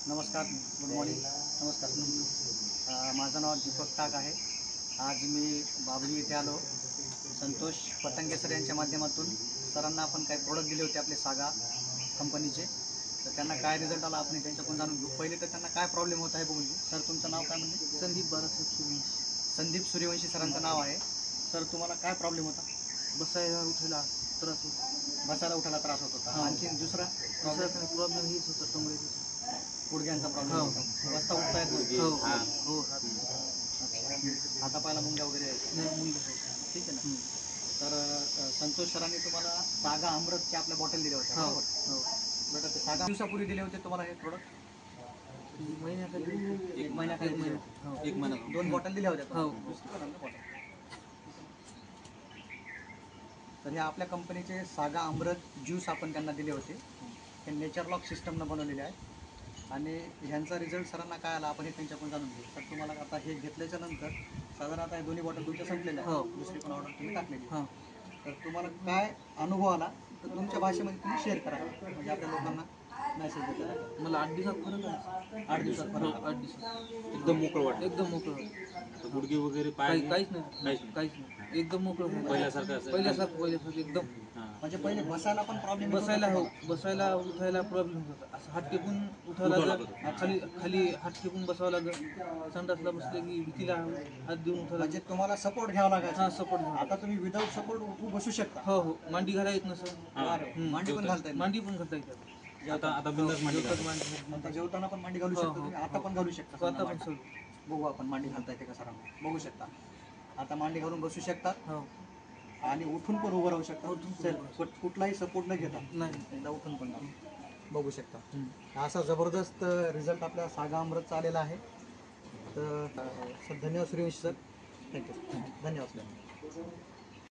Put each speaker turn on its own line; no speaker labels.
नमस्कार, good morning. नमस्कार. माझं नाव दीपक टाक आहे. आज मी बाबळी येथे आलो. संतोष पतंगे सर यांच्या माध्यमातून सरांना आपण काही प्रोडक्ट दिले होते आपले सागा कंपनीचे. तर त्यांना काय रिझल्ट आला आपण त्यांच्याकडून जाणून घेऊ. पहिले तर त्यांना काय प्रॉब्लेम होत आहे बघून घेऊ. सर तुमचं नाव काय म्हणजे?
संदीप बाळासाहेब सूर्यवंशी.
संदीप सूर्यवंशी सरांचं नाव आहे. सर तुम्हाला काय प्रॉब्लेम होता?
बसायला उठायला त्रास होता.
बसायला उठायला त्रास होत होता. आणखी दुसरा
प्रॉब्लेम हेच होता, कमरेचा,
गुडघ्यांचा प्रॉब्लेम होता. बसता उठता येत नव्हतं.
हो.
अच्छा. आता पाहिला मुंग्या वगैरे
नाही, मुंग्या.
ठीक आहे ना. तर संतोष सरांनी तुम्हाला सागा अमृतच्या आपल्या बॉटल दिल्या होत्या बरोबर? बरं, ते सागा दिवसापूर्वी दिले होते तुम्हाला हे प्रोडक्ट?
महिन्याखाली
एक महिन्याखाली एक महिना 2 बॉटल दिल्या होत्या. बॉटल. तर हे आपल्या कंपनीचे सागा अमृत ज्यूस आपण त्यांना दिले होते. हे नेचर लॉक सिस्टमनं बनवलेले आहे आणि ह्यांचा रिझल्ट सरांना काय आला आपण हे त्यांच्याकडून जाणून घेऊ. तर तुम्हाला आता हे घेतल्याच्या नंतर साधारणतः 2 बॉटल तुमच्या संपलेल्या आहेत. दुसरी पण ऑर्डर तुम्ही टाकलेली. तर तुम्हाला काय अनुभव आला तर तुमच्या भाषेमध्ये तुम्ही शेअर करा, म्हणजे आपल्या लोकांना मेसेज देतात.
मला 8 दिवसात फरक आहे.
8 दिवसात फरक.
8 दिवसात
एकदम मोकळं वाटतं.
एकदम मोकळं वाटतं.
गुडघे वगैरे पाय
काहीच नाही. एकदम मोकळं झालं. पहिल्यासारखं एकदम.
म्हणजे पहिले बसायला पण प्रॉब्लेम
बसायला उठायला प्रॉब्लेम होता. असं हात टेकून उठायला लागलं, खाली हात टेकून बसावं लागलं. संडासला बसले की भीतीला हात देऊन उठायला.
म्हणजे तुम्हाला सपोर्ट घ्यावा लागायचा.
सपोर्ट.
आता तुम्ही विदाऊट सपोर्ट उठू बसू शकता.
हो. मांडी घाला येत नसं.
मांडी पण घालता येईल.
मांडी पण घालता येतात.
आता बिंदास मांडी घाला.
आता जेवताना पण मांडी घालू शकता तुम्ही. आता पण घालू शकता.
आता पण सर
बघू आपण मांडी घालता येते का सरांना. बघू शकता. आता मांडी घालून बसू शकतात आणि उठून पण उभं राहू शकता. कुठलाही सपोर्ट न घेता
नाही,
एकदा उठून पण बघू शकता. असा जबरदस्त रिझल्ट आपल्या सागा अमृतचा आलेला आहे. तर धन्यवाद सूर्यवंशी सर. थँक्यू. धन्यवाद सर.